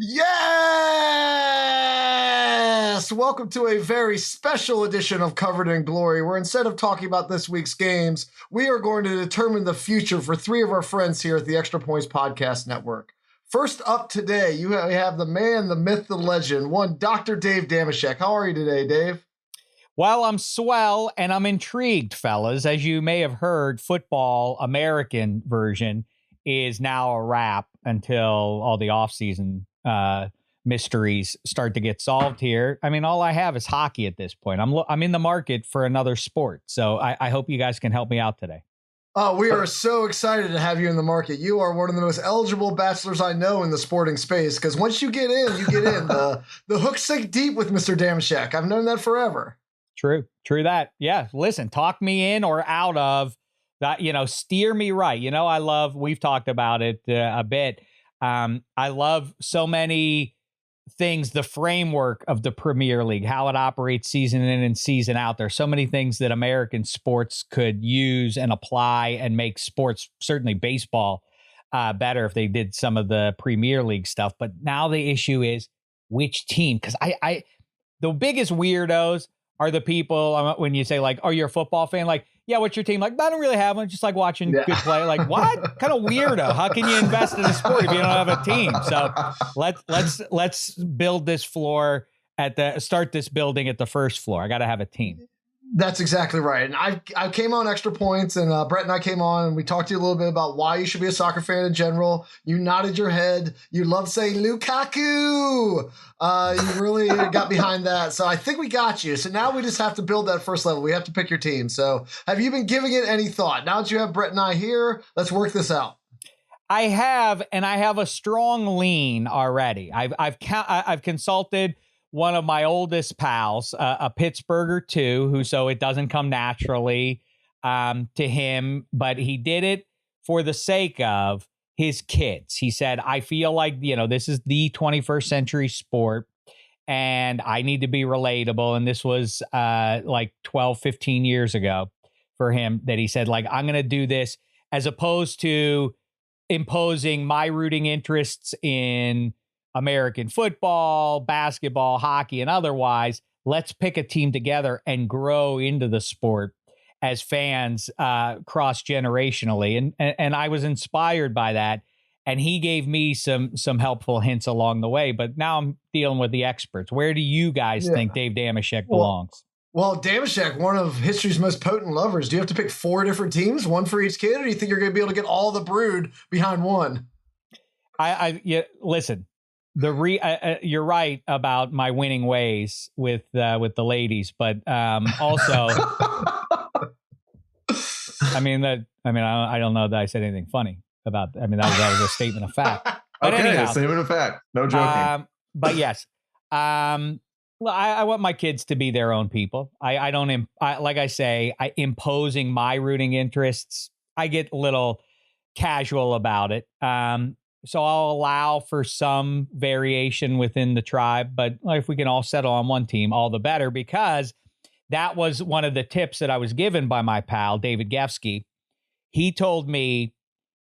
Yes! Welcome to a very special edition of Covered in Glory, where instead of talking about this week's games, we are going to determine the future for three of our friends here at the Extra Points Podcast Network. First up today, you have the man, the myth, the legend, one Dr. Dave Dameshek. How are you today, Dave? Well, I'm swell and I'm intrigued, fellas. As you may have heard, football, American version, is now a wrap until all the offseason mysteries start to get solved here. I mean, all I have is hockey at this point. I'm in the market for another sport. So I hope you guys can help me out today. Oh, we are so excited to have you in the market. You are one of the most eligible bachelors I know in the sporting space, because once you get in, you get in. The hook's sink deep with Mr. Dameshek. I've known that forever. True that. Yeah, listen, talk me in or out of that, steer me right. We've talked about it a bit. I love so many things, the framework of the Premier League, how it operates season in and season out. There's so many things that American sports could use and apply and make sports, certainly baseball, better if they did some of the Premier League stuff. But now the issue is which team, because the biggest weirdos are the people when you say like, oh, you're a football fan? Like, yeah, what's your team? Like, I don't really have one. Just like watching good play. Like, what kind of weirdo? How can you invest in a sport if you don't have a team? So let's build this floor start this building at the first floor. I got to have a team. That's exactly right. And I came on Extra Points, and Brett and I came on, and we talked to you a little bit about why you should be a soccer fan in general. You nodded your head. You love saying Lukaku. You really got behind that. So I think we got you. So now we just have to build that first level. We have to pick your team. So have you been giving it any thought? Now that you have Brett and I here, let's work this out. I have, and I have a strong lean already. I've consulted one of my oldest pals, a Pittsburgher too, so it doesn't come naturally to him, but he did it for the sake of his kids. He said, I feel like, this is the 21st century sport and I need to be relatable. And this was like 12, 15 years ago for him that he said, like, I'm going to do this as opposed to imposing my rooting interests in American football, basketball, hockey, and otherwise. Let's pick a team together and grow into the sport as fans cross-generationally. And I was inspired by that. And he gave me some helpful hints along the way. But now I'm dealing with the experts. Where do you guys think Dave Dameshek belongs? Well, Dameshek, one of history's most potent lovers. Do you have to pick 4 different teams, one for each kid, or do you think you're going to be able to get all the brood behind one? Listen. You're right about my winning ways with the ladies, but also, I don't know that I said anything funny about. That was a statement of fact. But okay, anyhow, a statement of fact. No joking. But yes, well, I want my kids to be their own people. I don't like I say, imposing my rooting interests. I get a little casual about it. So I'll allow for some variation within the tribe, but if we can all settle on one team, all the better, because that was one of the tips that I was given by my pal, David Gefsky. He told me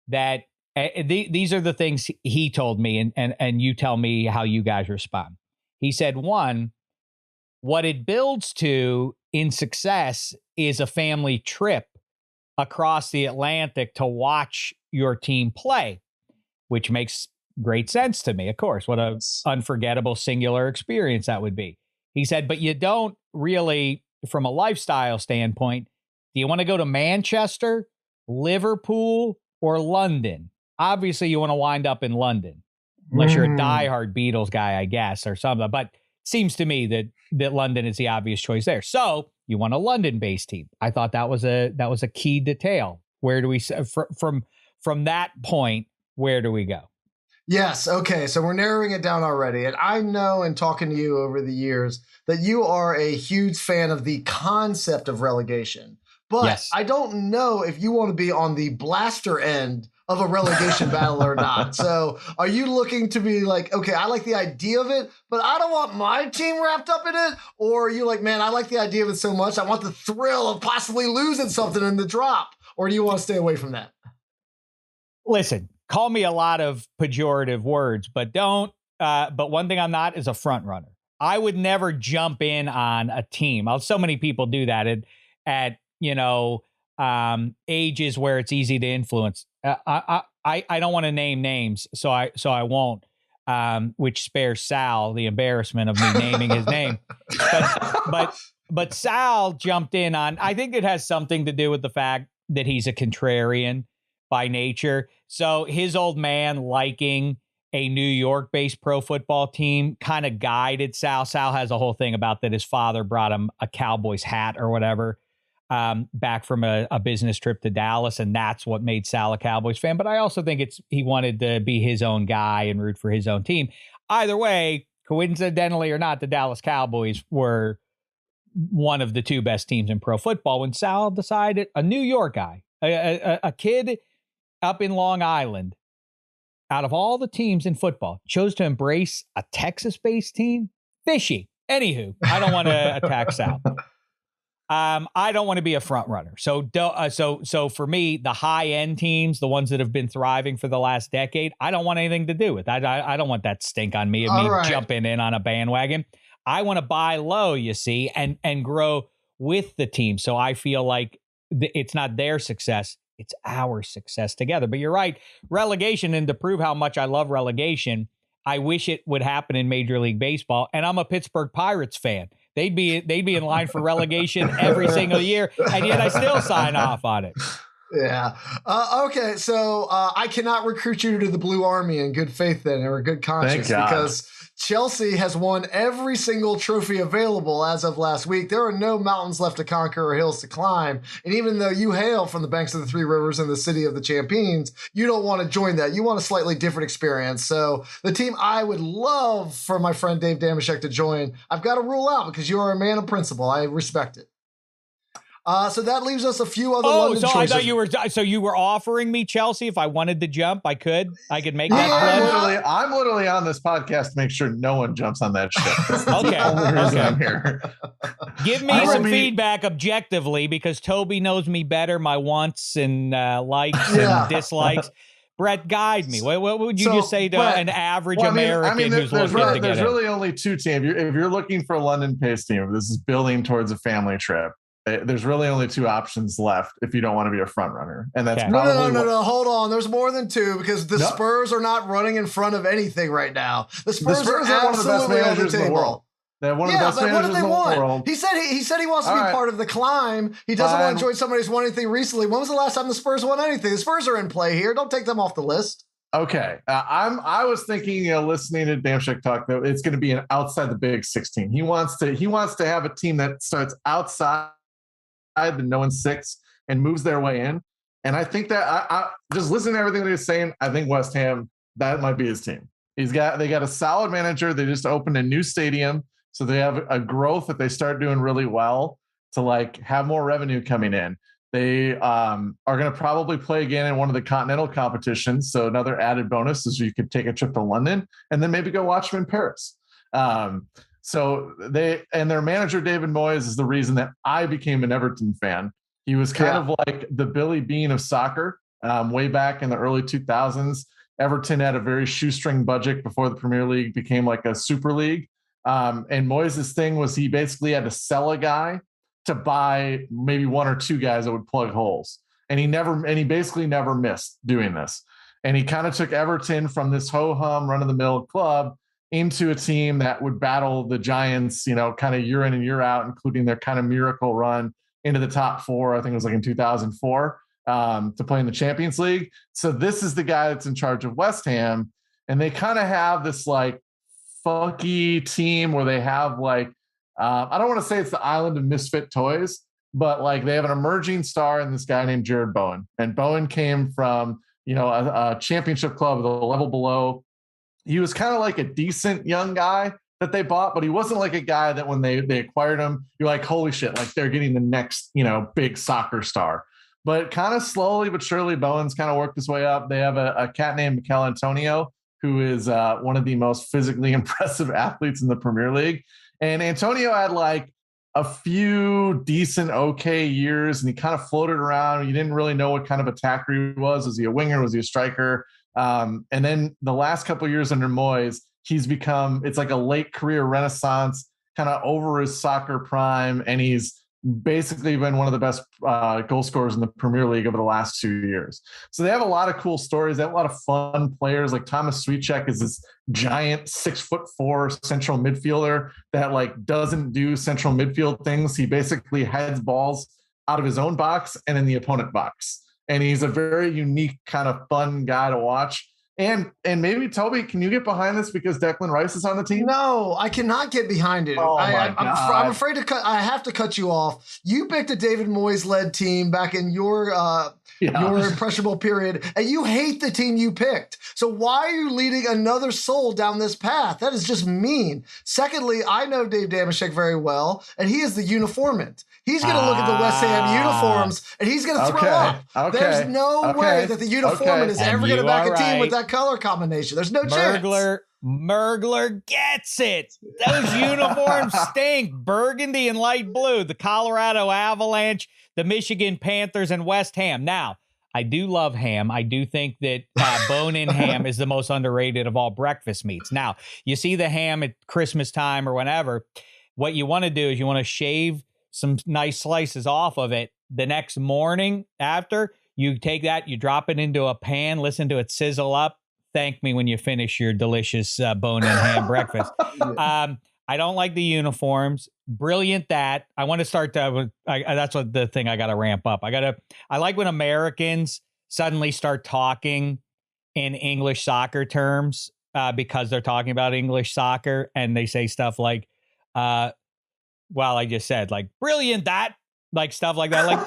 that these are the things he told me, and you tell me how you guys respond. He said, 1, what it builds to in success is a family trip across the Atlantic to watch your team play, which makes great sense to me, of course. What an unforgettable singular experience that would be. He said, but you don't really, from a lifestyle standpoint, do you want to go to Manchester, Liverpool, or London? Obviously, you want to wind up in London, unless you're a diehard Beatles guy, I guess, or something. But it seems to me that London is the obvious choice there. So you want a London-based team. I thought that was a key detail. Where do we, from that point, where do we go? Yes. Okay. So we're narrowing it down already. And I know in talking to you over the years that you are a huge fan of the concept of relegation. But yes, I don't know if you want to be on the blaster end of a relegation battle or not. So are you looking to be like, okay, I like the idea of it, but I don't want my team wrapped up in it? Or are you like, man, I like the idea of it so much, I want the thrill of possibly losing something in the drop? Or do you want to stay away from that? Listen, call me a lot of pejorative words, but don't but one thing I'm not is a front runner. I would never jump in on a team. So many people do that at ages where it's easy to influence. I don't want to name names, so I won't. Which spares Sal the embarrassment of me naming his name. But Sal jumped in on. I think it has something to do with the fact that he's a contrarian by nature. So his old man liking a New York-based pro football team kind of guided Sal. Sal has a whole thing about that his father brought him a Cowboys hat or whatever back from a business trip to Dallas, and that's what made Sal a Cowboys fan. But I also think he wanted to be his own guy and root for his own team. Either way, coincidentally or not, the Dallas Cowboys were one of the two best teams in pro football when Sal decided, a New York guy, a kid up in Long Island, out of all the teams in football, chose to embrace a Texas-based team. Fishy. Anywho, I don't want to attack Sal. I don't want to be a front runner. So for me, the high-end teams, the ones that have been thriving for the last decade, I don't want anything to do with. I don't want that stink on me of me jumping in on a bandwagon. I want to buy low, you see, and grow with the team. So I feel like it's not their success. It's our success together. But you're right. Relegation, and to prove how much I love relegation, I wish it would happen in Major League Baseball. And I'm a Pittsburgh Pirates fan. They'd be in line for relegation every single year, and yet I still sign off on it. Yeah. Okay. So I cannot recruit you to the Blue Army in good faith then, or good conscience, because Chelsea has won every single trophy available as of last week. There are no mountains left to conquer or hills to climb. And even though you hail from the banks of the three rivers and the city of the champions, you don't want to join that. You want a slightly different experience. So the team I would love for my friend Dave Dameshek to join, I've got to rule out because you are a man of principle. I respect it. So that leaves us a few other London choices. I thought you were offering me Chelsea. If I wanted to jump, I could make that. I'm literally on this podcast to make sure no one jumps on that ship. Okay. I'm here. Give me some feedback objectively, because Toby knows me better, my wants and likes and dislikes. Brett, guide me. What would you just say to an average American who's looking to get There's really only two teams. If you're looking for a London-based team, this is building towards a family trip. There's really only two options left if you don't want to be a front runner, and that's probably no. Hold on, there's more than two, because the Spurs are not running in front of anything right now. The Spurs are one of the best managers in the world. They have one of the best managers in the world. He said he wants to be part of the climb. He doesn't want to join somebody who's won anything recently. When was the last time the Spurs won anything? The Spurs are in play here. Don't take them off the list. Okay, I was thinking, listening to Dameshek talk, that it's going to be an outside the Big 16. He wants to have a team that starts outside the no and six and moves their way in. And I think that I just listening to everything that he's saying, I think West Ham, that might be his team. They got a solid manager. They just opened a new stadium, so they have a growth that they start doing really well to have more revenue coming in. They are going to probably play again in one of the continental competitions. So another added bonus is you could take a trip to London and then maybe go watch them in Paris. So their manager, David Moyes, is the reason that I became an Everton fan. He was kind of like the Billy Bean of soccer way back in the early 2000s. Everton had a very shoestring budget before the Premier League became like a super league. And Moyes' thing was he basically had to sell a guy to buy maybe one or two guys that would plug holes. And he basically never missed doing this. And he kind of took Everton from this ho-hum run-of-the-mill club into a team that would battle the Giants, kind of year in and year out, including their kind of miracle run into the top four. I think it was in 2004 to play in the Champions League. So this is the guy that's in charge of West Ham. And they kind of have this funky team where they have I don't want to say it's the island of misfit toys, but they have an emerging star in this guy named Jared Bowen. And Bowen came from, a championship club, the level below. He was kind of like a decent young guy that they bought, but he wasn't like a guy that when they acquired him, you're like, holy shit, they're getting the next, big soccer star. But kind of slowly but surely, Bowen's kind of worked his way up. They have a cat named Mikel Antonio, who is one of the most physically impressive athletes in the Premier League. And Antonio had a few decent, okay years, and he kind of floated around. You didn't really know what kind of attacker he was. Was he a winger? Was he a striker? And then the last couple of years under Moyes, he's become, it's like a late career renaissance, kind of over his soccer prime, and he's basically been one of the best goal scorers in the Premier League over the last 2 years. So they have a lot of cool stories. They have a lot of fun players. Like Thomas Sweetcheck is this giant 6'4" central midfielder that like doesn't do central midfield things. He basically heads balls out of his own box and in the opponent box. And he's a very unique kind of fun guy to watch. And maybe, Toby, can you get behind this because Declan Rice is on the team? No, I cannot get behind it. Oh my God. I'm afraid to cut. I have to cut you off. You picked a David Moyes-led team back in your impressionable period, and you hate the team you picked. So why are you leading another soul down this path? That is just mean. Secondly, I know Dave Dameshek very well, and he is the uniformant. He's going to look at the West Ham uniforms, and he's going to throw up. There's no way that the uniformant is ever going to back a team with that color combination. There's no chance. Mergler gets it. Those uniforms stink. Burgundy and light blue. The Colorado Avalanche, the Michigan Panthers, and West Ham. Now, I do love ham. I do think that bone-in ham is the most underrated of all breakfast meats. Now, you see the ham at Christmas time or whenever. What you want to do is you want to shave some nice slices off of it. The next morning after, you take that, you drop it into a pan, listen to it sizzle up. Thank me when you finish your delicious bone-in ham breakfast. I don't like the uniforms. Brilliant that. I want to start to, that's what the thing I got to ramp up. I like when Americans suddenly start talking in English soccer terms because they're talking about English soccer, and they say stuff like, well, I just said like brilliant that, like stuff like that. Like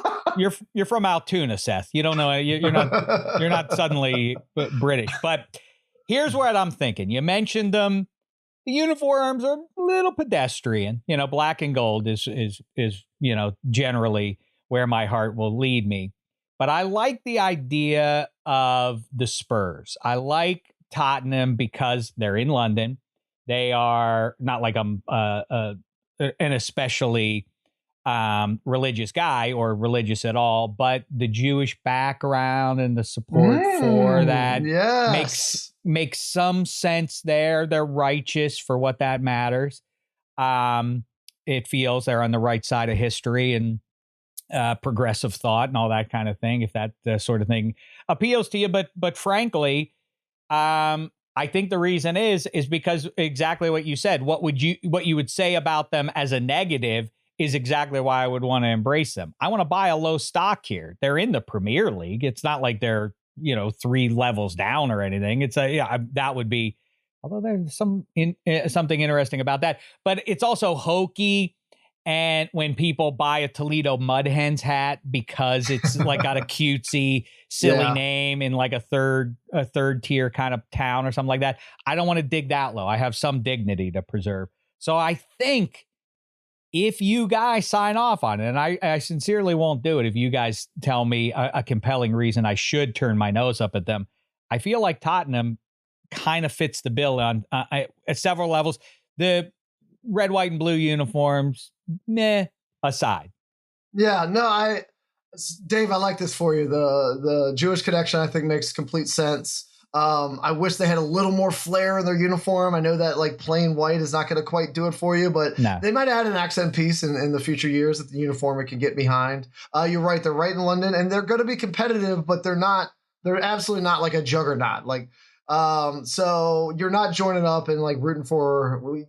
you're from Altoona, Seth. You don't know. You're not suddenly British. But here's what I'm thinking. You mentioned them. The uniforms are a little pedestrian. You know, black and gold is generally where my heart will lead me. But I like the idea of the Spurs. I like Tottenham because they're in London. They are not like an especially religious guy or religious at all, but the Jewish background and the support for that makes some sense there. They're righteous for what that matters. It feels they're on the right side of history and progressive thought and all that kind of thing, if that sort of thing appeals to you. But frankly, I think the reason is because exactly what you said. What you would say about them as a negative is exactly why I would want to embrace them. I want to buy a low stock here. They're in the Premier League. It's not like they're 3 levels down or anything. It's that would be, although there's something interesting about that. But it's also hokey. And when people buy a Toledo Mud Hens hat because it's like got a cutesy, silly name in like a third tier kind of town or something like that, I don't want to dig that low. I have some dignity to preserve. So I think if you guys sign off on it, and I sincerely won't do it if you guys tell me a compelling reason I should turn my nose up at them, I feel like Tottenham kind of fits the bill on at several levels. The red, white, and blue uniforms, meh, aside. Yeah, no, Dave, I like this for you. The Jewish connection, I think, makes complete sense. I wish they had a little more flair in their uniform. I know that like plain white is not going to quite do it for you, but they might add an accent piece in the future years that the uniform can get behind. You're right. They're right in London, and they're going to be competitive, but they're absolutely not like a juggernaut. Like, so you're not joining up and like rooting for,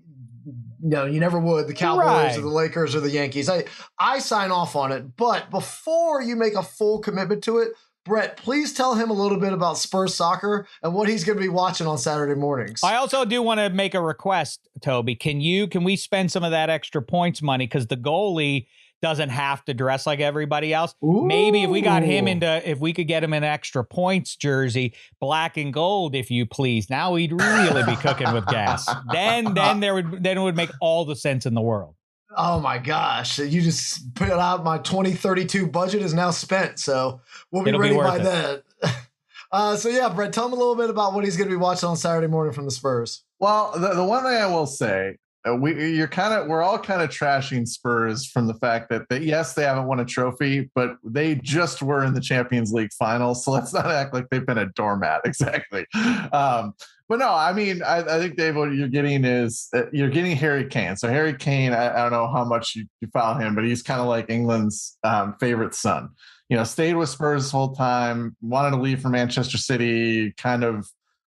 you never would, the Cowboys or the Lakers or the Yankees. I sign off on it, but before you make a full commitment to it, Brett, please tell him a little bit about Spurs soccer and what he's going to be watching on Saturday mornings. I also do want to make a request, Toby. Can we spend some of that extra points money? Because the goalie doesn't have to dress like everybody else. Ooh. Maybe if we could get him an extra points jersey, black and gold, if you please. Now we'd really be cooking with gas. Then it would make all the sense in the world. Oh my gosh. You just put it out. My 2032 budget is now spent. So we'll be ready by then. So yeah, Brett, tell him a little bit about what he's going to be watching on Saturday morning from the Spurs. Well, the one thing I will say, we're all kind of trashing Spurs from the fact that yes, they haven't won a trophy, but they just were in the Champions League final. So let's not act like they've been a doormat. Exactly. But no, I mean, I think, Dave, what you're getting is you're getting Harry Kane. So Harry Kane, I don't know how much you follow him, but he's kind of like England's favorite son. Stayed with Spurs this whole time, wanted to leave for Manchester City, kind of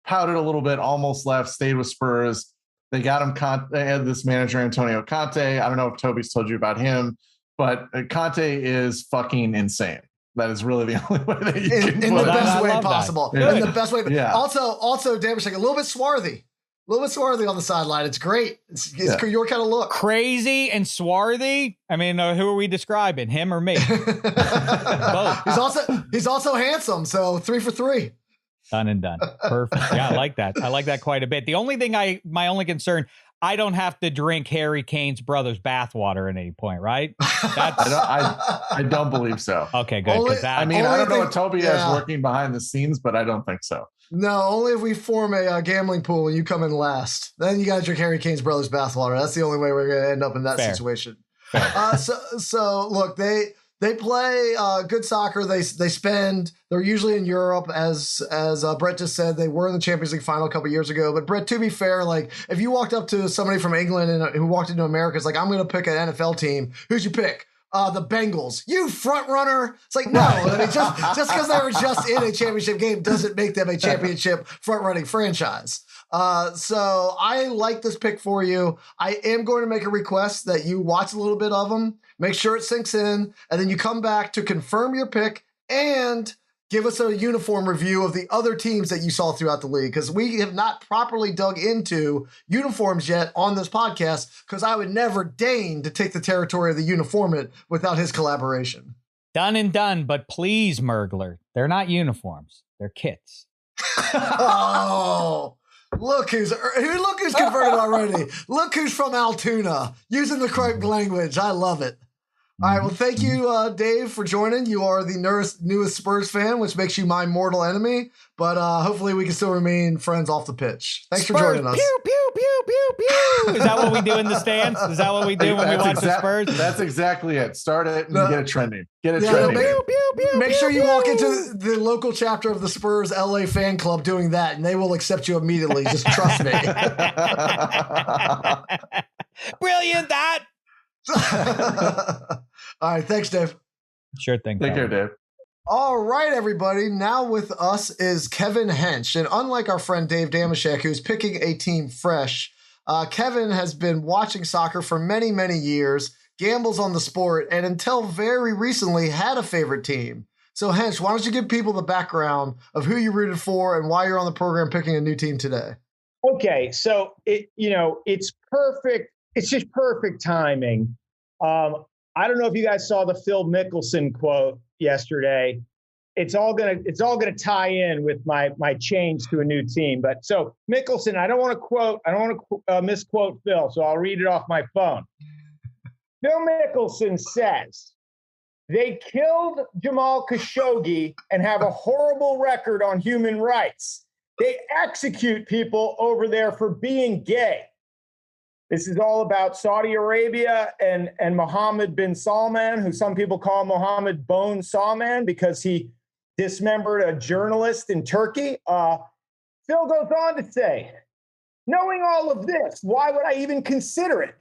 pouted a little bit, almost left, stayed with Spurs. They got him. They had this manager, Antonio Conte. I don't know if Toby's told you about him, but Conte is fucking insane. That is really the only way that you can in the best way possible. In the best way. Yeah. Also, Dameshek, a little bit swarthy. A little bit swarthy on the sideline. It's great. It's your kind of look. Crazy and swarthy. I mean, who are we describing? Him or me? Both. He's also handsome. So 3 for 3. Done and done. Perfect. Yeah, I like that. I like that quite a bit. The only thing my only concern, I don't have to drink Harry Kane's brother's bathwater at any point, right? I don't believe so. Okay, good. I don't know what Toby has working behind the scenes, but I don't think so. No, only if we form a gambling pool and you come in last. Then you got to drink Harry Kane's brother's bathwater. That's the only way we're going to end up in that situation. So look, they play good soccer. They spend. They're usually in Europe, as Brett just said. They were in the Champions League final a couple years ago. But Brett, to be fair, like if you walked up to somebody from England and who walked into America, it's like, I'm going to pick an NFL team. Who'd you pick? The Bengals. You front runner. It's like, no. I mean, just because they were just in a championship game doesn't make them a championship front running franchise. So I like this pick for you. I am going to make a request that you watch a little bit of them, make sure it sinks in, and then you come back to confirm your pick and give us a uniform review of the other teams that you saw throughout the league, because we have not properly dug into uniforms yet on this podcast, because I would never deign to take the territory of the uniformant without his collaboration. Done and done, but please, Mergler, they're not uniforms. They're kits. Oh, look who's converted already. Look who's from Altoona, using the correct language. I love it. All right, well, thank you, Dave, for joining. You are the newest Spurs fan, which makes you my mortal enemy. But hopefully we can still remain friends off the pitch. Thanks Spurs, for joining us. Pew, pew, pew, pew, pew. Is that what we do in the stands? Is that what we do when we watch the Spurs? That's exactly it. Start it and get it trending. Trending. Make sure you walk into the local chapter of the Spurs LA fan club doing that, and they will accept you immediately. Just trust me. Brilliant, that. All right, thanks, Dave. Sure thing. Take care, Dave. All right, everybody. Now with us is Kevin Hench. And unlike our friend Dave Dameshek, who's picking a team fresh, Kevin has been watching soccer for many, many years, gambles on the sport, and until very recently had a favorite team. So, Hench, why don't you give people the background of who you rooted for and why you're on the program picking a new team today? Okay, so it's perfect. It's just perfect timing. I don't know if you guys saw the Phil Mickelson quote yesterday. It's all gonna tie in with my change to a new team. But so Mickelson, I don't want to misquote Phil, so I'll read it off my phone. Phil Mickelson says they killed Jamal Khashoggi and have a horrible record on human rights. They execute people over there for being gay. This is all about Saudi Arabia and Mohammed bin Salman, who some people call Mohammed Bone Salman because he dismembered a journalist in Turkey. Phil goes on to say, knowing all of this, why would I even consider it?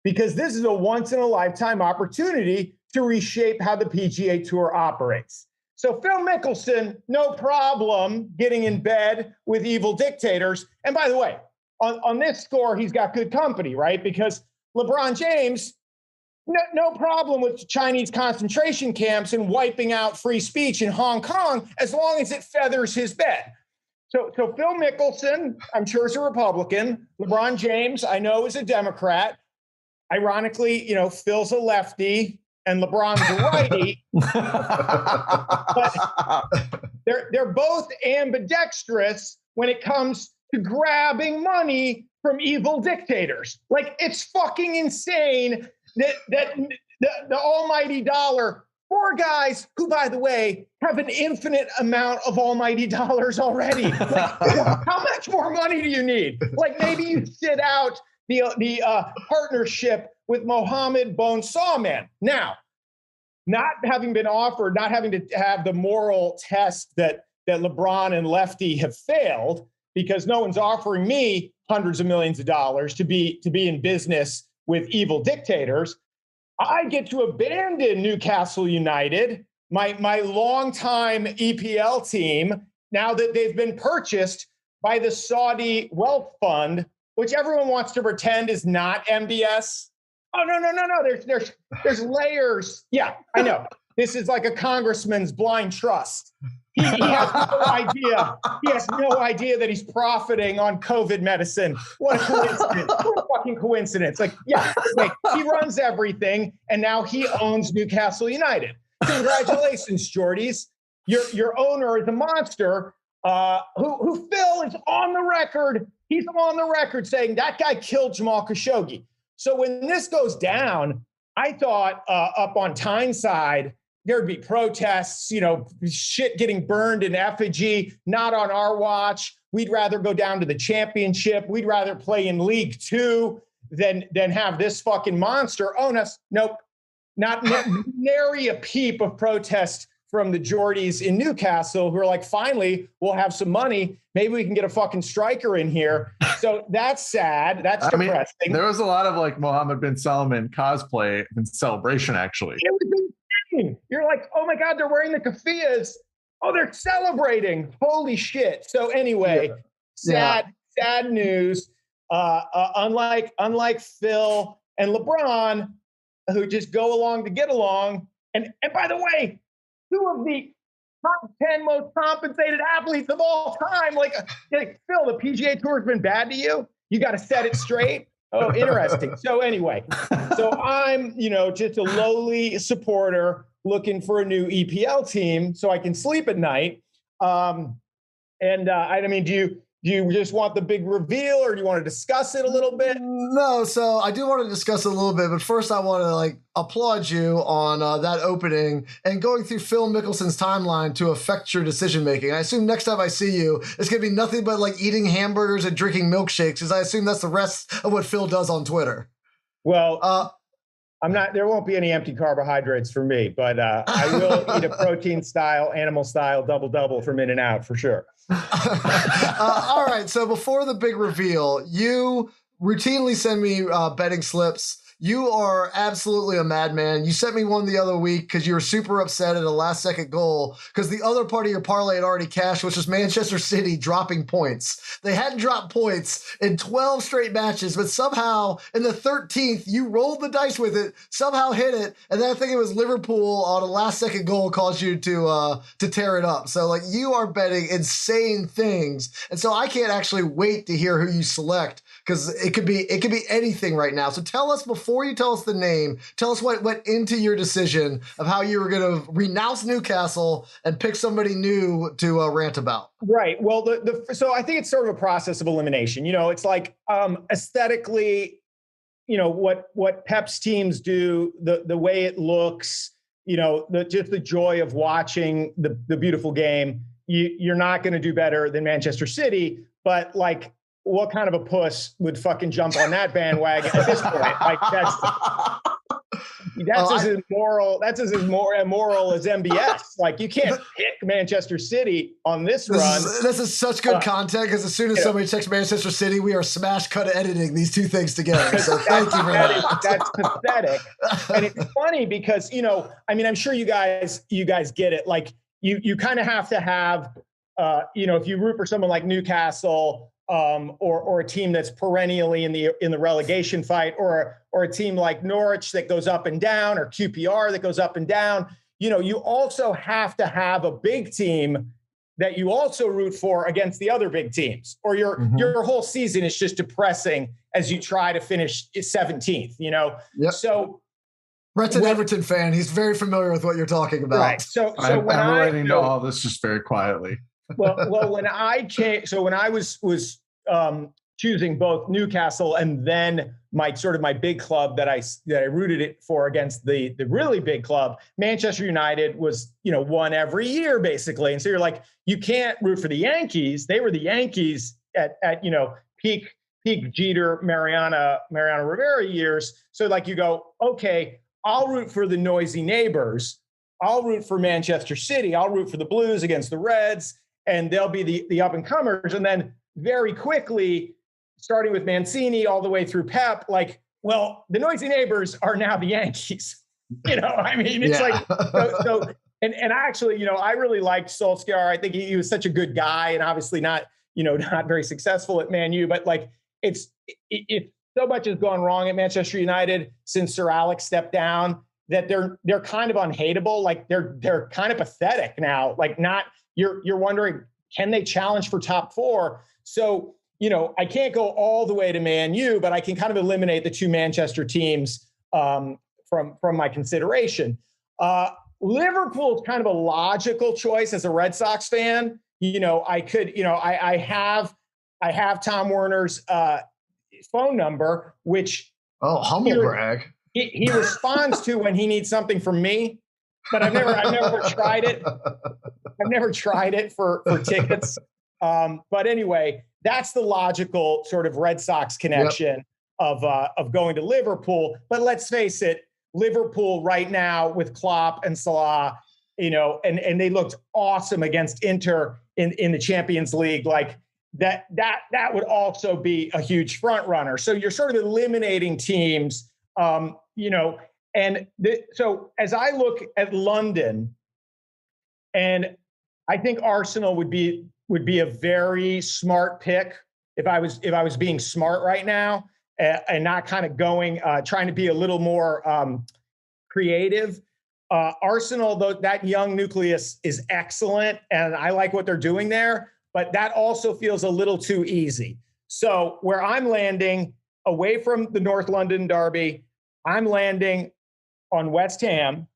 Because this is a once-in-a-lifetime opportunity to reshape how the PGA Tour operates. So Phil Mickelson, no problem getting in bed with evil dictators. And by the way, on this score, he's got good company, right? Because LeBron James, no problem with Chinese concentration camps and wiping out free speech in Hong Kong, as long as it feathers his bed. So Phil Mickelson, I'm sure is a Republican. LeBron James, I know, is a Democrat. Ironically, Phil's a lefty and LeBron's a righty. But they're both ambidextrous when it comes to grabbing money from evil dictators. Like, it's fucking insane that the almighty dollar, for guys who, by the way, have an infinite amount of almighty dollars already. Like, how much more money do you need? Like, maybe you sit out the partnership with Mohammed Bone Sawman. Now, not having been offered, not having to have the moral test that LeBron and Lefty have failed, because no one's offering me hundreds of millions of dollars to be in business with evil dictators. I get to abandon Newcastle United, my longtime EPL team, now that they've been purchased by the Saudi wealth fund, which everyone wants to pretend is not MBS. Oh, no. There's layers. Yeah, I know. This is like a congressman's blind trust. He has no idea. He has no idea that he's profiting on COVID medicine. What a coincidence. What a fucking coincidence. Like, yeah, he runs everything, and now he owns Newcastle United. Congratulations, Jordies. Your owner is a monster who Phil is on the record. He's on the record saying that guy killed Jamal Khashoggi. So when this goes down, I thought up on Tyneside, there'd be protests, shit getting burned in effigy, not on our watch. We'd rather go down to the championship. We'd rather play in League Two than have this fucking monster own us. Nope. Not nary a peep of protest from the Geordies in Newcastle, who are like, finally, we'll have some money. Maybe we can get a fucking striker in here. So that's sad. That's depressing. There was a lot of like Mohammed bin Salman cosplay and celebration, actually. It was insane. You're like, oh my God, they're wearing the keffiyehs. Oh, they're celebrating. Holy shit. So anyway, sad news. Unlike Phil and LeBron, who just go along to get along. And by the way, two of the top 10 most compensated athletes of all time. Like Phil, the PGA Tour has been bad to you. You got to set it straight. Oh, interesting. So anyway, I'm, just a lowly supporter looking for a new EPL team so I can sleep at night. Do you just want the big reveal, or do you want to discuss it a little bit? No, so I do want to discuss it a little bit, but first I want to applaud you on that opening and going through Phil Mickelson's timeline to affect your decision making. I assume next time I see you, it's going to be nothing but eating hamburgers and drinking milkshakes, because I assume that's the rest of what Phil does on Twitter. Well, there won't be any empty carbohydrates for me, but I will eat a protein style, animal style double from In-N-Out for sure. All right. So before the big reveal, you routinely send me betting slips. You are absolutely a madman. You sent me one the other week because you were super upset at a last-second goal because the other part of your parlay had already cashed, which was Manchester City dropping points. They hadn't dropped points in 12 straight matches, but somehow in the 13th, you rolled the dice with it, somehow hit it, and then I think it was Liverpool on a last-second goal caused you to tear it up. So you are betting insane things, and so I can't actually wait to hear who you select, because it could be anything right now. So tell us, before you tell us the name, tell us what went into your decision of how you were going to renounce Newcastle and pick somebody new to rant about. Right. Well, so I think it's sort of a process of elimination. It's aesthetically, what Pep's teams do, the way it looks, just the joy of watching the beautiful game. You're not going to do better than Manchester City, but what kind of a puss would fucking jump on that bandwagon at this point? That's as immoral. That's as immoral as MBS. You can't pick Manchester City on this run. This is such good content, because as soon as somebody checks Manchester City, we are smash cut editing these two things together. So thank you for that. That's pathetic. And it's funny because I'm sure you guys get it. You kind of have to have if you root for someone like Newcastle. Or a team that's perennially in the relegation fight, or a team like Norwich that goes up and down, or QPR that goes up and down. You also have to have a big team that you also root for against the other big teams, or your whole season is just depressing as you try to finish 17th. Yep. So Brett's an Everton fan. He's very familiar with what you're talking about. Right. So I'm relating to all this just very quietly. Well, when I was choosing both Newcastle and then my big club that I rooted it for against the really big club, Manchester United was, won every year basically. And so you're like, you can't root for the Yankees. They were the Yankees at peak peak Jeter, Mariano Rivera years. So like you go, okay, I'll root for the noisy neighbors. I'll root for Manchester City. I'll root for the Blues against the Reds, and they'll be the up and comers. And then very quickly, starting with Mancini all the way through Pep, like, well, the noisy neighbors are now the Yankees. I mean, it's like, and actually, I really liked Solskjaer. I think he was such a good guy, and obviously not very successful at Man U, but like it's so much has gone wrong at Manchester United since Sir Alex stepped down that they're kind of unhateable. Like they're kind of pathetic now. Like you're wondering, can they challenge for top four? So, I can't go all the way to Man U, but I can kind of eliminate the two Manchester teams from my consideration. Liverpool is kind of a logical choice as a Red Sox fan. I could, I have Tom Werner's phone number, which humble brag. He responds to when he needs something from me, but I've never tried it. I've never tried it for tickets. But anyway, that's the logical sort of Red Sox connection of going to Liverpool. But let's face it, Liverpool right now with Klopp and Salah, and they looked awesome against Inter in the Champions League. Like that would also be a huge front runner. So you're sort of eliminating teams, so as I look at London, and I think Arsenal would be a very smart pick if I was being smart right now. And not kind of trying to be a little more creative. Arsenal, though, that young nucleus is excellent, and I like what they're doing there, but that also feels a little too easy. So where I'm landing, away from the North London derby, I'm landing on West Ham,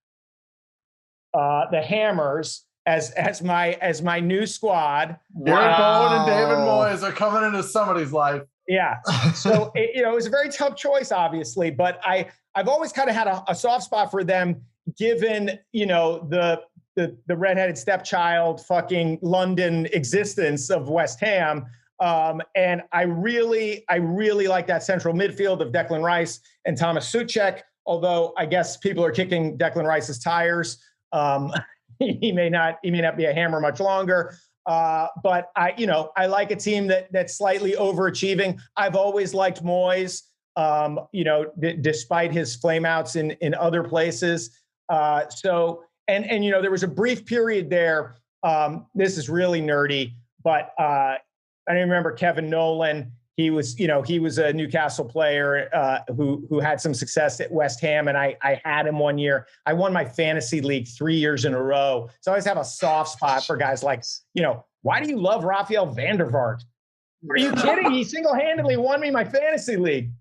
the Hammers, as my new squad. Gareth Bowen and David Moyes are coming into somebody's life. Yeah. So, it was a very tough choice, obviously, but I've always kind of had a soft spot for them, given, the redheaded stepchild fucking London existence of West Ham. And I really like that central midfield of Declan Rice and Thomas Suchek, although I guess people are kicking Declan Rice's tires. He may not be a Hammer much longer. But I like a team that's slightly overachieving. I've always liked Moyes, despite his flameouts in other places. There was a brief period there. This is really nerdy, but I remember Kevin Nolan. He was a Newcastle player who had some success at West Ham, and I had him one year. I won my fantasy league 3 years in a row. So I always have a soft spot for guys like, why do you love Rafael van der Vaart? Are you kidding? He single-handedly won me my fantasy league.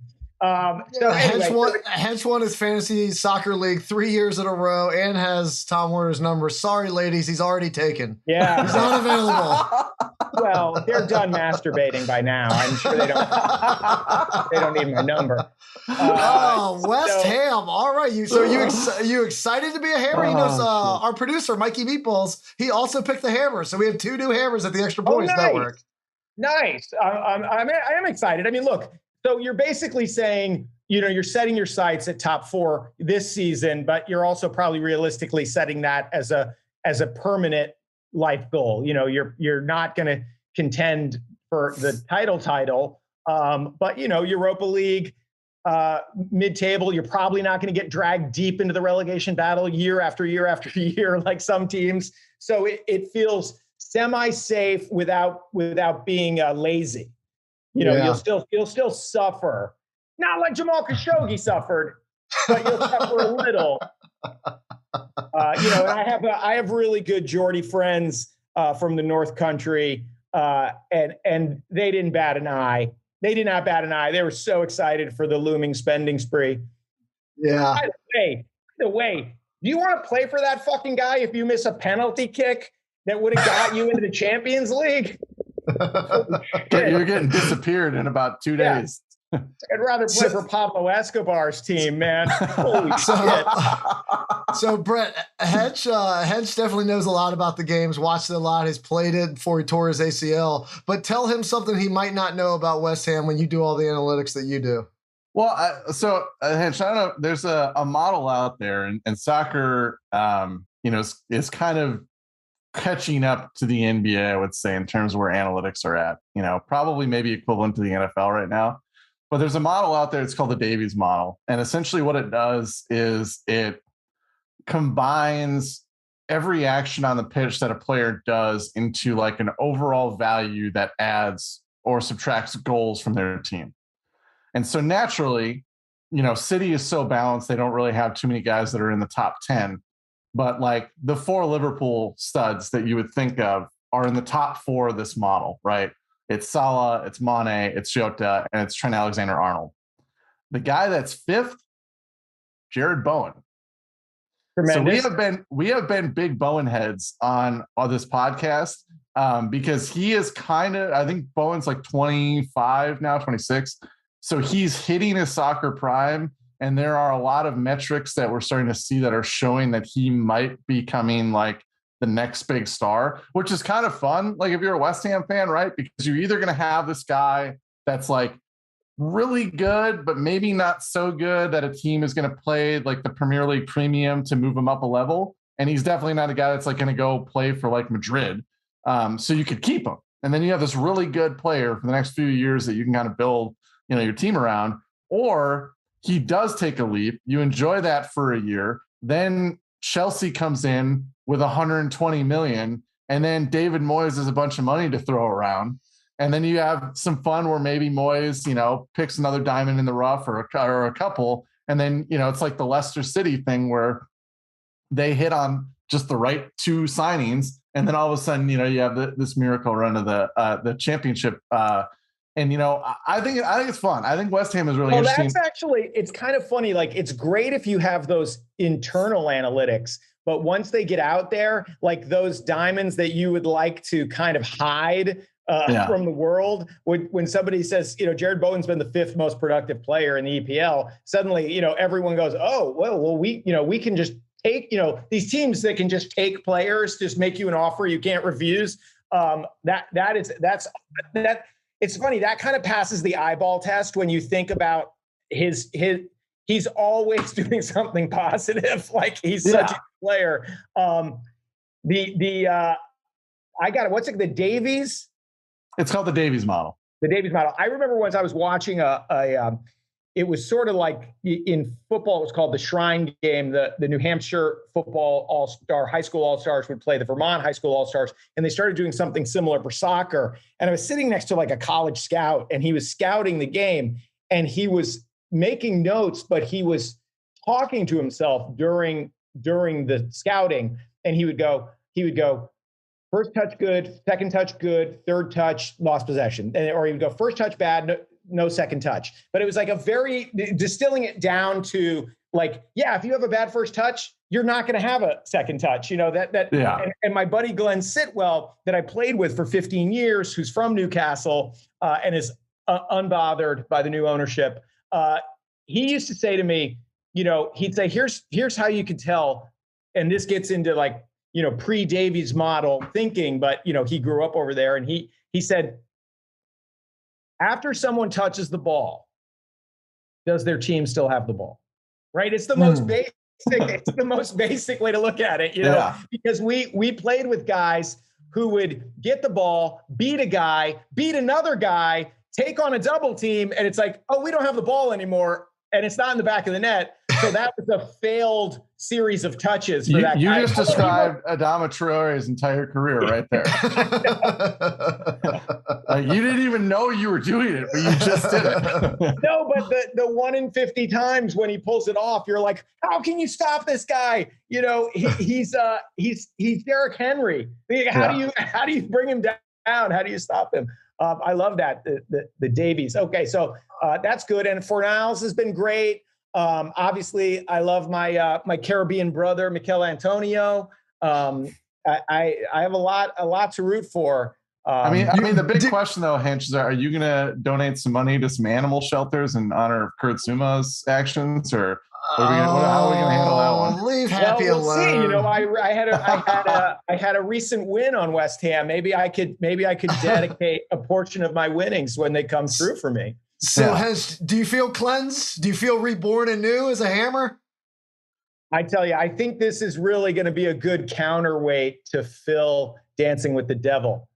Hench won his fantasy soccer league 3 years in a row and has Tom Werner's number. Sorry, ladies, he's already taken. Yeah. He's not available. Well, they're done masturbating by now. I'm sure they don't need my number. West Ham. All right. You excited to be a Hammer? Our producer, Mikey Meatballs, he also picked the Hammer. So we have two new Hammers at the Extra Points Network. Nice. I am excited. I mean, look, so you're basically saying, you're setting your sights at top four this season, but you're also probably realistically setting that as a permanent life goal. You're not going to contend for the title, but Europa League, mid-table, you're probably not going to get dragged deep into the relegation battle year after year after year like some teams. So it feels semi-safe without being lazy. You'll still suffer, not like Jamal Khashoggi suffered, but you'll suffer a little. And I have really good Geordie friends from the North Country, and they didn't bat an eye. They did not bat an eye. They were so excited for the looming spending spree. Yeah. By the way, do you want to play for that fucking guy if you miss a penalty kick that would have got you into the Champions League? You're getting disappeared in about 2 days. I'd rather play for Pablo Escobar's team, man. Holy shit. So Brett, Hench definitely knows a lot about the games, watched it a lot, has played it before he tore his ACL. But tell him something he might not know about West Ham when you do all the analytics that you do. Well, Hench, I don't know. There's a model out there, and soccer, is kind of catching up to the NBA, I would say, in terms of where analytics are at. Probably maybe equivalent to the NFL right now. But there's a model out there. It's called the Davies Model, and essentially what it does is it combines every action on the pitch that a player does into like an overall value that adds or subtracts goals from their team. And so naturally, City is so balanced, they don't really have too many guys that are in the top 10. But like the 4 Liverpool studs that you would think of are in the top 4 of this model, right? It's Salah, it's Mane, it's Jota, and it's Trent Alexander-Arnold. The guy that's 5th, Jared Bowen. Tremendous. So we have been big Bowen heads on this podcast because he is I think Bowen's like 25 now, 26. So he's hitting his soccer prime, and there are a lot of metrics that we're starting to see that are showing that he might be coming like the next big star, which is kind of fun. Like if you're a West Ham fan, right? Because you're either going to have this guy that's like really good, but maybe not so good that a team is going to play like the Premier League premium to move him up a level. And he's definitely not a guy that's like going to go play for like Madrid. So you could keep him. And then you have this really good player for the next few years that you can kind of build your team around. Or he does take a leap. You enjoy that for a year. Then Chelsea comes in with 120 million. And then David Moyes has a bunch of money to throw around. And then you have some fun where maybe Moyes, picks another diamond in the rough or a couple. And then, it's like the Leicester City thing where they hit on just the right 2 signings. And then all of a sudden, you have this miracle run of the championship. I think it's fun. I think West Ham is really interesting. That's actually, it's kind of funny. Like, it's great if you have those internal analytics, but once they get out there, like those diamonds that you would like to kind of hide from the world, when somebody says, Jared Bowen's been the 5th most productive player in the EPL, suddenly, everyone goes, oh, well, we can just take, these teams that can just take players, just make you an offer you can't refuse. It's funny, that kind of passes the eyeball test when you think about he's always doing something positive. Like he's such a player. I got it. What's it? The Davies? It's called the Davies Model. The Davies Model. I remember once I was watching it was sort of like in football, it was called the Shrine Game. The New Hampshire football all-star, high school all-stars would play the Vermont high school all-stars. And they started doing something similar for soccer. And I was sitting next to like a college scout, and he was scouting the game, and he was making notes, but he was talking to himself during the scouting. And he would go, first touch good, second touch good, third touch lost possession. Or he would go first touch bad, no second touch. But it was like a very distilling it down to like, if you have a bad first touch, you're not going to have a second touch. And my buddy Glenn Sitwell that I played with for 15 years, who's from Newcastle and is unbothered by the new ownership. He used to say to me, he'd say, here's how you could tell. And this gets into like, pre-Davies model thinking, but he grew up over there, and he said, after someone touches the ball, does their team still have the ball? Right? It's the most basic. It's the most basic way to look at it, because we played with guys who would get the ball, beat a guy, beat another guy, take on a double team, and it's like, oh, we don't have the ball anymore, and it's not in the back of the net. So that was a failed series of touches for that guy. You just described Adama Traore's entire career right there. You didn't even know you were doing it, but you just did it. No, but the 1 in 50 times when he pulls it off, you're like, how can you stop this guy? He's Derrick Henry. How do you bring him down? How do you stop him? I love that the Davies. Okay, so that's good. And Fornals has been great. Obviously, I love my Caribbean brother, Mikel Antonio. I have a lot to root for I mean, the big question though, Hench, is: are you going to donate some money to some animal shelters in honor of Kurt Suma's actions, or how are we going to handle that one? Leave Happy we'll alone. See. You know, I had a recent win on West Ham. Maybe I could dedicate a portion of my winnings when they come through for me. So, do you feel cleansed? Do you feel reborn and new as a Hammer? I tell you, I think this is really going to be a good counterweight to Phil Dancing with the Devil.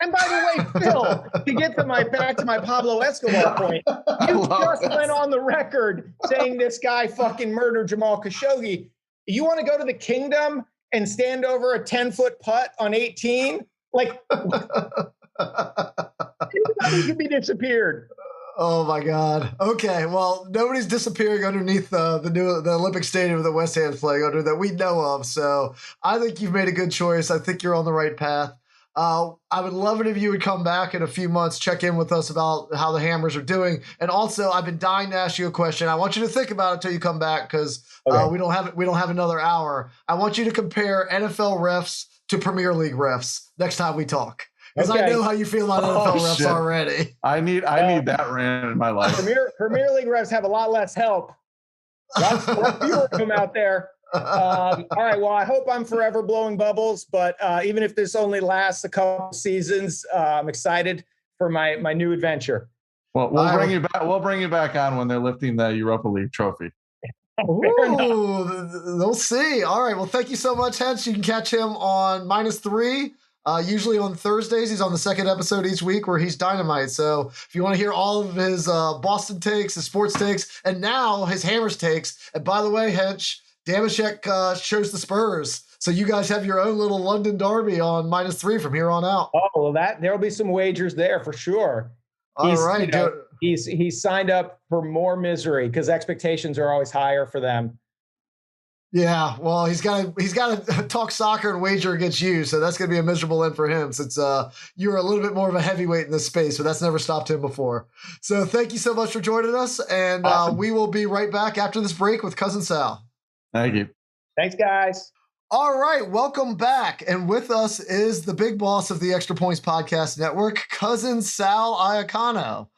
And by the way, Phil, to get to back to my Pablo Escobar point, you just went on the record saying this guy fucking murdered Jamal Khashoggi. You want to go to the kingdom and stand over a 10-foot putt on 18? Like, anybody could be disappeared. Oh my God. Okay. Well, nobody's disappearing underneath the Olympic Stadium that West Ham's playing under that we know of. So I think you've made a good choice. I think you're on the right path. I would love it if you would come back in a few months, check in with us about how the Hammers are doing. And also, I've been dying to ask you a question. I want you to think about it until you come back because we don't have another hour. I want you to compare NFL refs to Premier League refs next time we talk. Because I know how you feel about NFL refs already. I need that rant in my life. Premier League refs have a lot less help. Lots fewer of them out there. All right. Well, I hope I'm forever blowing bubbles, but even if this only lasts a couple seasons, I'm excited for my new adventure. Well, we'll bring you back. We'll bring you back on when they're lifting the Europa League trophy. Ooh, they'll see. All right. Well, thank you so much, Hench. You can catch him on -3. Usually on Thursdays. He's on the second episode each week where he's dynamite. So if you want to hear all of his Boston takes, his sports takes, and now his Hammers takes. And by the way, Hench, Dameshek chose the Spurs. So you guys have your own little London derby on -3 from here on out. Oh, well, there'll be some wagers there for sure. He's signed up for more misery because expectations are always higher for them. Yeah, well, he's got to talk soccer and wager against you, so that's going to be a miserable end for him since you're a little bit more of a heavyweight in this space, but that's never stopped him before. So thank you so much for joining us, and we will be right back after this break with Cousin Sal. Thank you. Thanks, guys. All right, welcome back. And with us is the big boss of the Extra Points Podcast Network, Cousin Sal Iacono.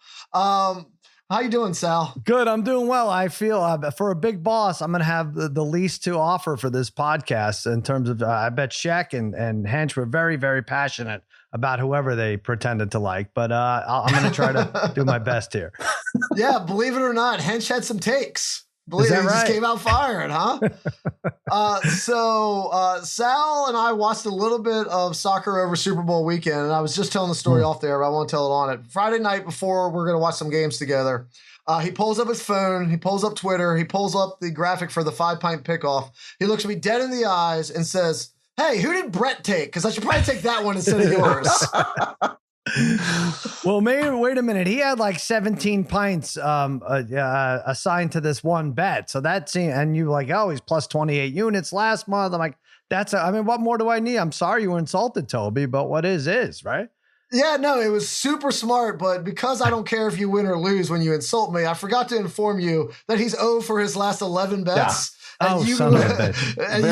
How you doing, Sal? Good. I'm doing well. I feel for a big boss, I'm going to have the least to offer for this podcast in terms of, I bet Shaq and Hench were very, very passionate about whoever they pretended to like, but I'm going to try to do my best here. Yeah, believe it or not, Hench had some takes. Is that right? Just came out firing, huh? So Sal and I watched a little bit of soccer over Super Bowl weekend, and I was just telling the story off there, but I won't tell it on it. Friday night before we're going to watch some games together, he pulls up his phone, he pulls up Twitter, he pulls up the graphic for the 5-pint pickoff. He looks me dead in the eyes and says, "Hey, who did Brett take? Because I should probably take that one instead of yours." Well, wait a minute. He had like 17 pints assigned to this one bet. So that seemed, and you like, oh, he's plus 28 units last month. I'm like, what more do I need? I'm sorry you were insulted, Toby, but what is, right? Yeah, no, it was super smart, but because I don't care if you win or lose when you insult me, I forgot to inform you that he's 0 for his last 11 bets. Yeah. And you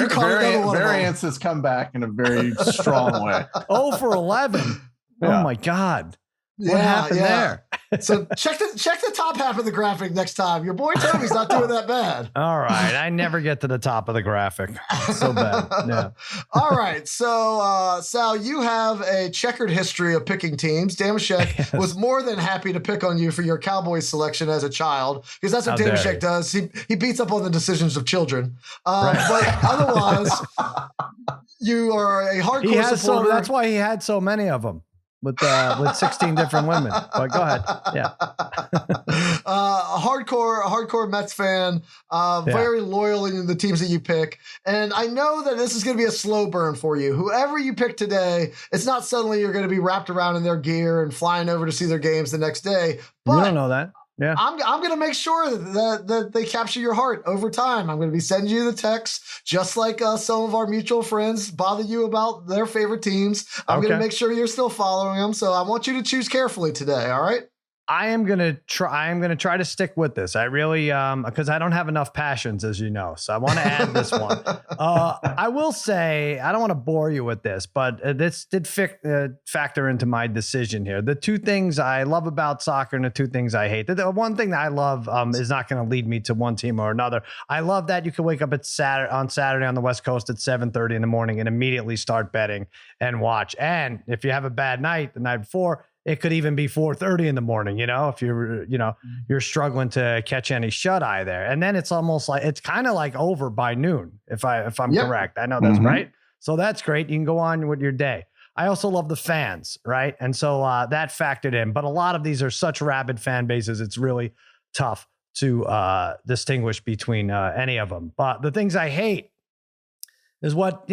caught another one. Variance has come back in a very strong way. 0 for 11. Yeah. Oh my God. What happened there? So check the top half of the graphic next time. Your boy Toby's not doing that bad. All right. I never get to the top of the graphic. So bad. Yeah. All right. So Sal, you have a checkered history of picking teams. Dameshek was more than happy to pick on you for your Cowboys selection as a child, because that's what Dameshek does. He beats up on the decisions of children. Right. But otherwise, you are a hardcore supporter. That's why he had so many of them. With 16 different women, but go ahead. Yeah. A hardcore Mets fan, very loyal in the teams that you pick. And I know that this is going to be a slow burn for you. Whoever you pick today, it's not suddenly you're going to be wrapped around in their gear and flying over to see their games the next day. But you don't know that. Yeah, I'm going to make sure that they capture your heart over time. I'm going to be sending you the texts, just like some of our mutual friends bother you about their favorite teams. I'm going to make sure you're still following them. So I want you to choose carefully today. All right. I'm gonna try to stick with this. I really because I don't have enough passions, as you know. So I want to add this one. I will say I don't want to bore you with this, but this did factor into my decision here. The two things I love about soccer and the two things I hate. The one thing that I love is not going to lead me to one team or another. I love that you can wake up on Saturday on the West Coast at 7:30 in the morning and immediately start betting and watch. And if you have a bad night the night before, it could even be 4:30 in the morning, if you're struggling to catch any shut eye there. And then it's almost like, it's kind of like over by noon. If I'm correct, I know that's right. So that's great. You can go on with your day. I also love the fans. Right. And so that factored in, but a lot of these are such rabid fan bases. It's really tough to distinguish between any of them. But the things I hate is what,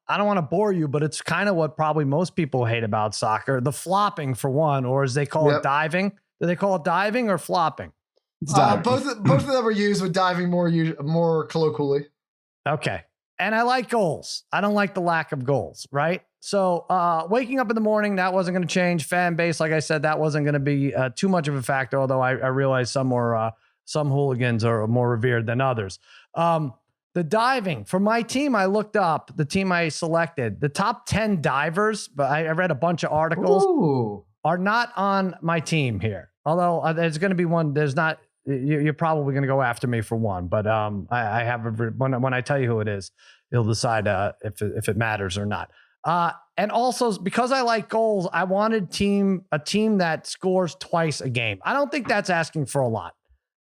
I don't want to bore you, but it's kind of what probably most people hate about soccer. The flopping, for one, or as they call it, diving. Do they call it diving or flopping? Both of them are used with diving more colloquially. Okay. And I like goals. I don't like the lack of goals, right? So waking up in the morning, that wasn't going to change. Fan base, like I said, that wasn't going to be too much of a factor, although I realize some hooligans are more revered than others. The diving for my team, I looked up the team I selected. The top 10 divers, but I read a bunch of articles, are not on my team here. Although there's going to be one. There's not. You're probably going to go after me for one, but I have when I tell you who it is, you'll decide if it matters or not. And also because I like goals, I wanted a team that scores twice a game. I don't think that's asking for a lot.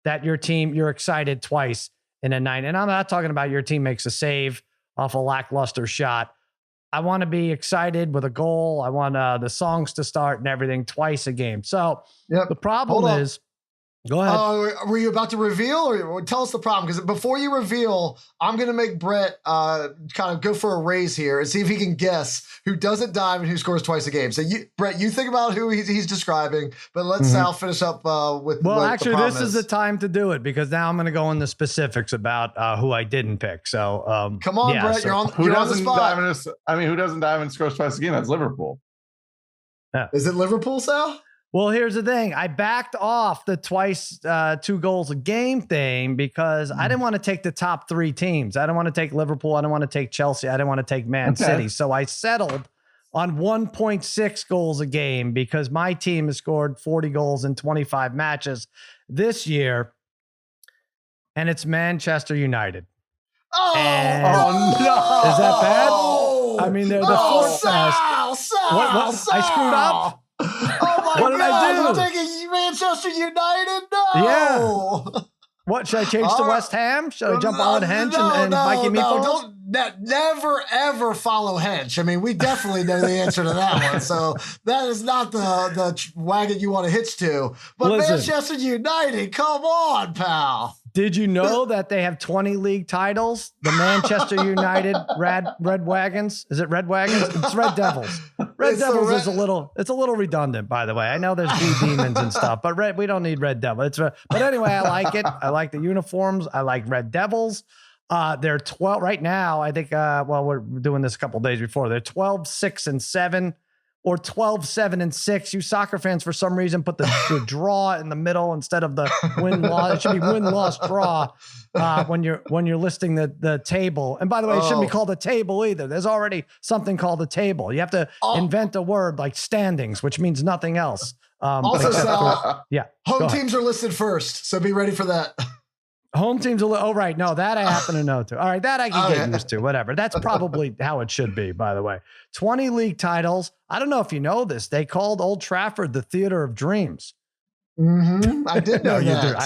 That you're excited twice in a night. And I'm not talking about your team makes a save off a lackluster shot. I want to be excited with a goal. I want the songs to start and everything twiise a game. So the problem is, go ahead. Were you about to reveal or tell us the problem? Because before you reveal, I'm going to make Brett kind of go for a raise here and see if he can guess who doesn't dive and who scores twice a game. So Brett, you think about who he's describing, but let Sal finish up with well, actually, this is the time to do it because now I'm going to go into specifics about who I didn't pick. So come on, Brett, you're on the spot. Who doesn't dive and scores twice a game? That's Liverpool. Yeah. Is it Liverpool, Sal? Well, here's the thing. I backed off the twice 2 goals a game thing because I didn't want to take the top 3 teams. I didn't want to take Liverpool. I didn't want to take Chelsea. I didn't want to take Man City. So I settled on 1.6 goals a game because my team has scored 40 goals in 25 matches this year. And it's Manchester United. Oh no. Is that bad? I mean, they're the fourth best. Sal. I screwed up. Oh my what did I do? You're taking Manchester United? No. Yeah. What, should I change to West Ham? Should I jump on Hench and Mikey Meatballs? Never ever follow Hench. I mean, we definitely know the answer to that one. So that is not the wagon you want to hitch to. But listen, Manchester United, come on, pal. Did you know that they have 20 league titles? The Manchester United Red Wagons. Is it Red Wagons? It's Red Devils. Red Devils is a little redundant, by the way. I know there's Blue Demons and stuff, but we don't need Red Devil. But anyway, I like it. I like the uniforms. I like Red Devils. They're 12 right now. I think, we're doing this a couple days before. They're 12, 6, and 7. Or 12, 7, and 6. You soccer fans, for some reason, put the draw in the middle instead of the win-loss. It should be win-loss draw when you're listing the table. And by the way, it shouldn't be called a table either. There's already something called a table. You have to invent a word like standings, which means nothing else. Also, Sal, home teams are listed first, so be ready for that. Home teams are right. No, that I happen to know too. All right, that I can get used to. Whatever. That's probably how it should be, by the way. 20 league titles. I don't know if you know this. They called Old Trafford the Theater of Dreams. I did know that. You do.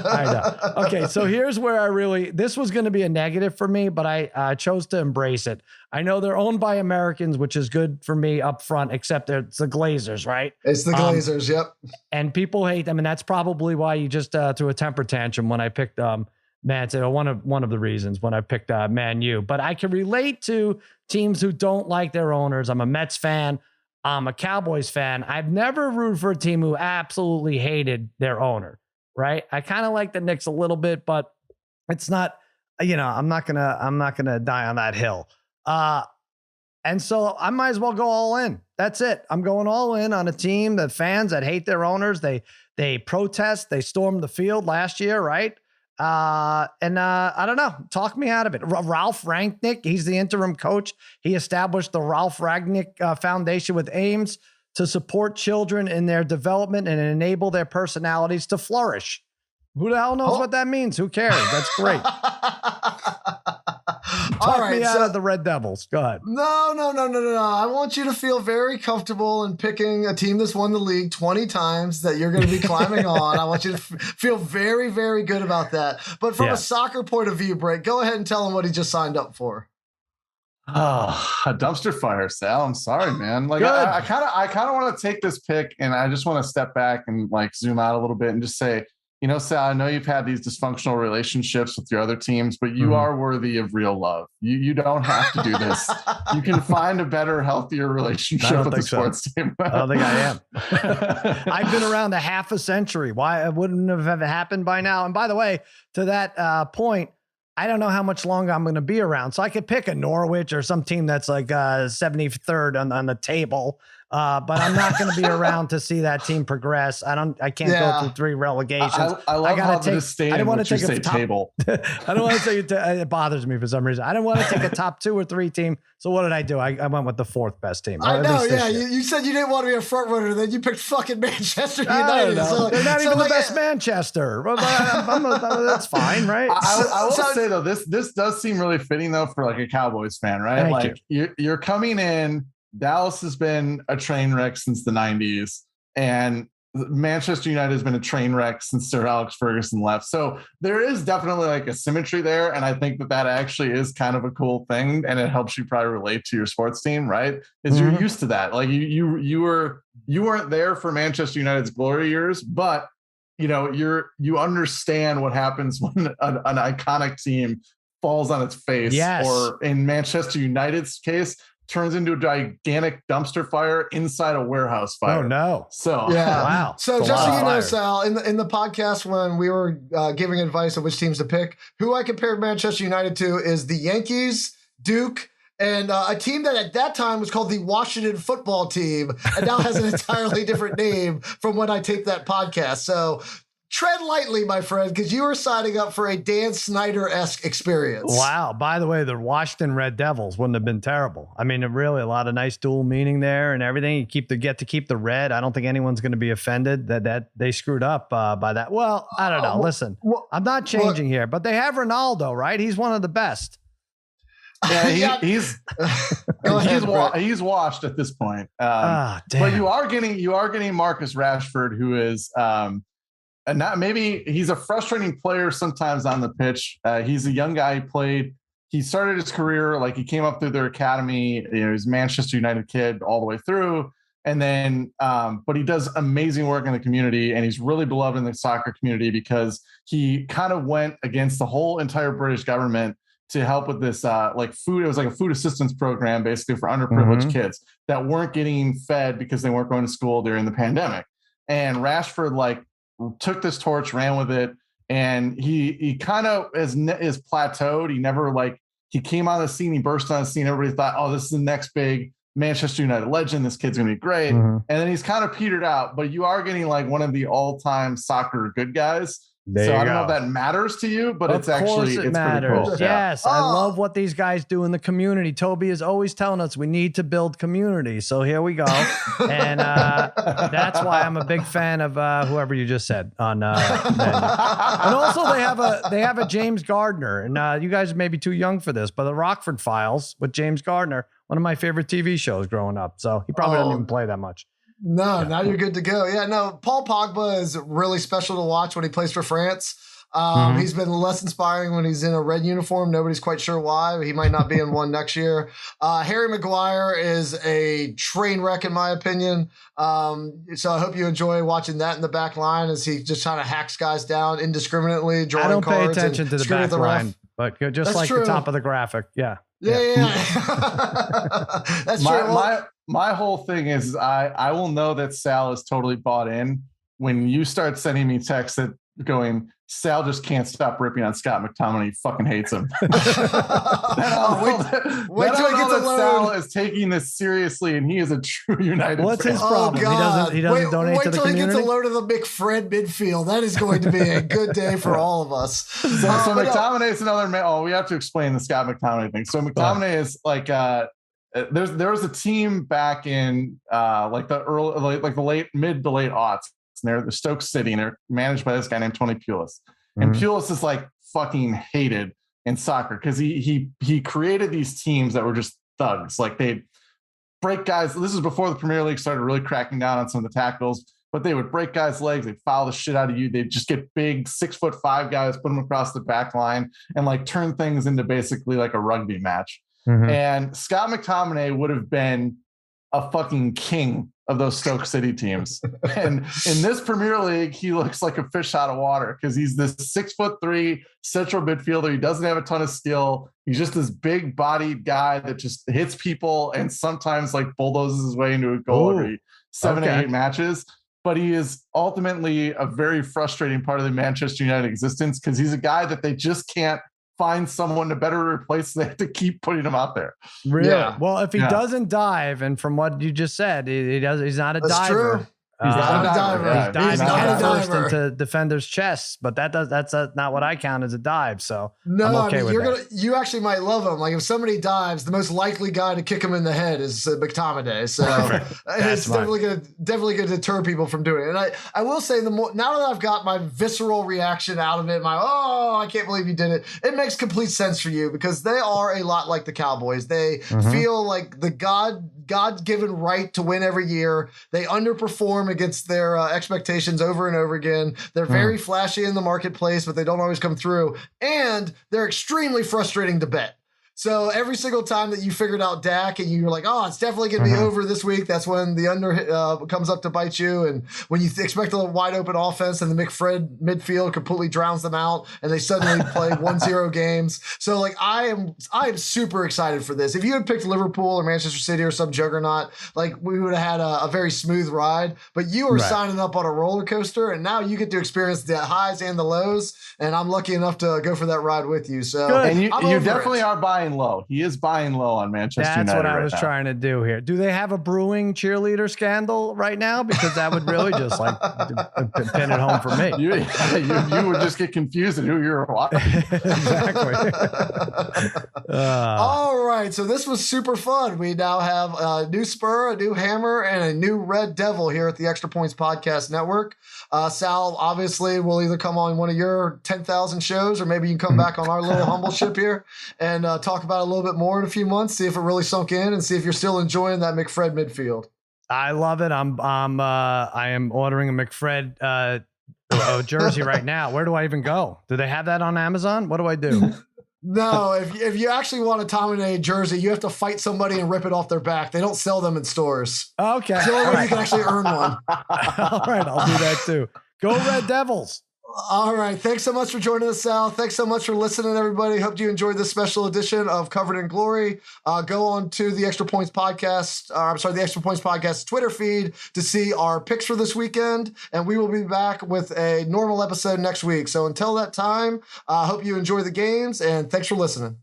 I know. Okay, so here's where this was going to be a negative for me, but I chose to embrace it. I know they're owned by Americans, which is good for me up front, except it's the Glazers, right? It's the Glazers, yep. And people hate them, and that's probably why you just threw a temper tantrum when I picked Man City, one of the reasons when I picked Man U. But I can relate to teams who don't like their owners. I'm a Mets fan. I'm a Cowboys fan. I've never rooted for a team who absolutely hated their owner, right? I kind of like the Knicks a little bit, but it's not, I'm not gonna die on that hill. And so I might as well go all in. That's it. I'm going all in on a team that fans that hate their owners. They They protest. They stormed the field last year, right? I don't know. Talk me out of it. Ralph Rangnick, he's the interim coach. He established the Ralph Rangnick Foundation with aims to support children in their development and enable their personalities to flourish. Who the hell knows what that means? Who cares? That's great. Talk me out of the Red Devils. Go ahead. No. I want you to feel very comfortable in picking a team that's won the league 20 times that you're going to be climbing on. I want you to feel very, very good about that. But from a soccer point of view, Brett, go ahead and tell him what he just signed up for. Oh, a dumpster fire, Sal. I'm sorry, man. Like I kind of want to take this pick, and I just want to step back and like zoom out a little bit and just say, you know, Sal, I know you've had these dysfunctional relationships with your other teams, but you are worthy of real love. You don't have to do this. You can find a better, healthier relationship with the sports team. I don't think I am. I've been around a half a century. Why it wouldn't have happened by now? And by the way, to that point, I don't know how much longer I'm going to be around. So I could pick a Norwich or some team that's like 73rd on the table. But I'm not going to be around to see that team progress. I can't go through 3 relegations. I love how the disdain. I don't want to take a top table. I don't want to say it bothers me for some reason. I don't want to take a top 2 or 3 team. So what did I do? I went with the 4th best team. I know. Yeah. You said you didn't want to be a front runner. Then you picked fucking Manchester United. So, they're not even the best Manchester. That's fine. Right. I will say though, this does seem really fitting though, for like a Cowboys fan, right? Like you're coming in, Dallas has been a train wreck since the 90s, and Manchester United has been a train wreck since Sir Alex Ferguson left. So there is definitely like a symmetry there, and I think that actually is kind of a cool thing, and it helps you probably relate to your sports team, right? Because you're used to that. Like you weren't there for Manchester United's glory years, but you know you understand what happens when an iconic team falls on its face, or in Manchester United's case, turns into a gigantic dumpster fire inside a warehouse fire. Oh no! So wow. So just so you know, Sal, in the podcast when we were giving advice on which teams to pick, who I compared Manchester United to is the Yankees, Duke, and a team that at that time was called the Washington Football Team, and now has an entirely different name from when I taped that podcast. So tread lightly, my friend, because you are signing up for a Dan Snyder-esque experience. Wow. By the way, the Washington Red Devils wouldn't have been terrible. I mean, really a lot of nice dual meaning there and everything. You get to keep the red. I don't think anyone's going to be offended that they screwed up by that. Well, I don't know. Listen, I'm not changing here, but they have Ronaldo, right? He's one of the best. Yeah, he's washed at this point. But you are getting Marcus Rashford, who is and not maybe he's a frustrating player sometimes on the pitch. He's a young guy. He started his career, like he came up through their academy. You know, he's a Manchester United kid all the way through. And then, but he does amazing work in the community, and he's really beloved in the soccer community because he kind of went against the whole entire British government to help with this like food. It was like a food assistance program basically for underprivileged kids that weren't getting fed because they weren't going to school during the pandemic. And Rashford like took this torch, ran with it, and he kind of is plateaued. He never he came on the scene, he burst on the scene. Everybody thought, oh, this is the next big Manchester United legend. This kid's gonna be great. And then he's kind of petered out, but you are getting like one of the all-time soccer good guys. So I don't know if that matters to you, but it's matters. Pretty cool. Yes, I love what these guys do in the community. Toby is always telling us we need to build community. So here we go. And that's why I'm a big fan of whoever you just said on and also they have a James Gardner. And you guys may be too young for this, but the Rockford Files with James Gardner, one of my favorite TV shows growing up. So he probably doesn't even play that much. No, now you're good to go. Yeah, no, Paul Pogba is really special to watch when he plays for France. He's been less inspiring when he's in a red uniform. Nobody's quite sure why. He might not be in one next year. Harry Maguire is a train wreck, in my opinion. So I hope you enjoy watching that in the back line as he just kind of hacks guys down indiscriminately, drawing cards. I don't pay attention to the back line, but just that's like true. The top of the graphic. Yeah. That's true. My whole thing is I will know that Sal is totally bought in when you start sending me texts going, Sal just can't stop ripping on Scott McTominay. He fucking hates him. Wait till he gets alone. Sal is taking this seriously, and he is a true United What's fan. his problem? He doesn't donate to the community? Wait till he gets a load of the McFred midfield. That is going to be a good day for all of us. So McTominay is another man. Oh, we have to explain the Scott McTominay thing. So McTominay is like there was a team back in like the early, like the mid to late aughts. And they're the Stoke City, and they're managed by this guy named Tony Pulis. And Pulis is like fucking hated in soccer because he created these teams that were just thugs. Like they'd break guys. This is before the Premier League started really cracking down on some of the tackles, but they would break guys' legs. They'd foul the shit out of you. They'd just get big 6'5" guys, put them across the back line, and like turn things into basically like a rugby match. And Scott McTominay would have been a fucking king of those Stoke City teams. And in this Premier League, he looks like a fish out of water because he's this 6'3" central midfielder. He doesn't have a ton of skill. He's just this big bodied guy that just hits people and sometimes like bulldozes his way into a goal every 7 or 8 matches. But he is ultimately a very frustrating part of the Manchester United existence because he's a guy that they just can't find someone to better replace. They have to keep putting him out there. Really? Yeah. Well, if he doesn't dive, and from what you just said, he's not a That's diver. True. He's not a diver. He's diving first into defenders' chests, but that's not what I count as a dive. So no, I'm okay with that. You actually might love him. Like if somebody dives, the most likely guy to kick him in the head is McTominay. So it's definitely going to deter people from doing it. And I will say now that I've got my visceral reaction out of it, I can't believe you did it. It makes complete sense for you because they are a lot like the Cowboys. They feel like the God-given right to win every year. They underperform against their expectations over and over again. They're very flashy in the marketplace, but they don't always come through. And they're extremely frustrating to bet. So every single time that you figured out Dak and you're like, oh, it's definitely going to be over this week, that's when the under comes up to bite you. And when you expect a wide open offense and the McFred midfield completely drowns them out and they suddenly play 1-0 games. So like I am super excited for this. If you had picked Liverpool or Manchester City or some juggernaut, like we would have had a very smooth ride, but you are signing up on a roller coaster and now you get to experience the highs and the lows. And I'm lucky enough to go for that ride with you. So and you definitely are buying low. He is buying low on Manchester United. That's what I was trying to do here. Do they have a brewing cheerleader scandal right now? Because that would really just like pin it home for me. You would just get confused at who you're watching. Exactly. All right. So this was super fun. We now have a new spur, a new hammer, and a new red devil here at the Extra Points Podcast Network. Sal, obviously, will either come on one of your 10,000 shows or maybe you can come back on our little humble ship here and talk about it a little bit more in a few months, see if it really sunk in and see if you're still enjoying that McFred midfield. I love it. I am ordering a McFred jersey right now. Where do I even go? Do they have that on Amazon? What do I do? No, if you actually want a Tominay jersey, you have to fight somebody and rip it off their back. They don't sell them in stores. Okay. It's the only way you can actually earn one. All right, I'll do that too. Go Red Devils. All right. Thanks so much for joining us, Sal. Thanks so much for listening, everybody. Hope you enjoyed this special edition of Covered in Glory. Go on to the Extra Points Podcast, the Extra Points Podcast Twitter feed to see our picks for this weekend. And we will be back with a normal episode next week. So until that time, I hope you enjoy the games and thanks for listening.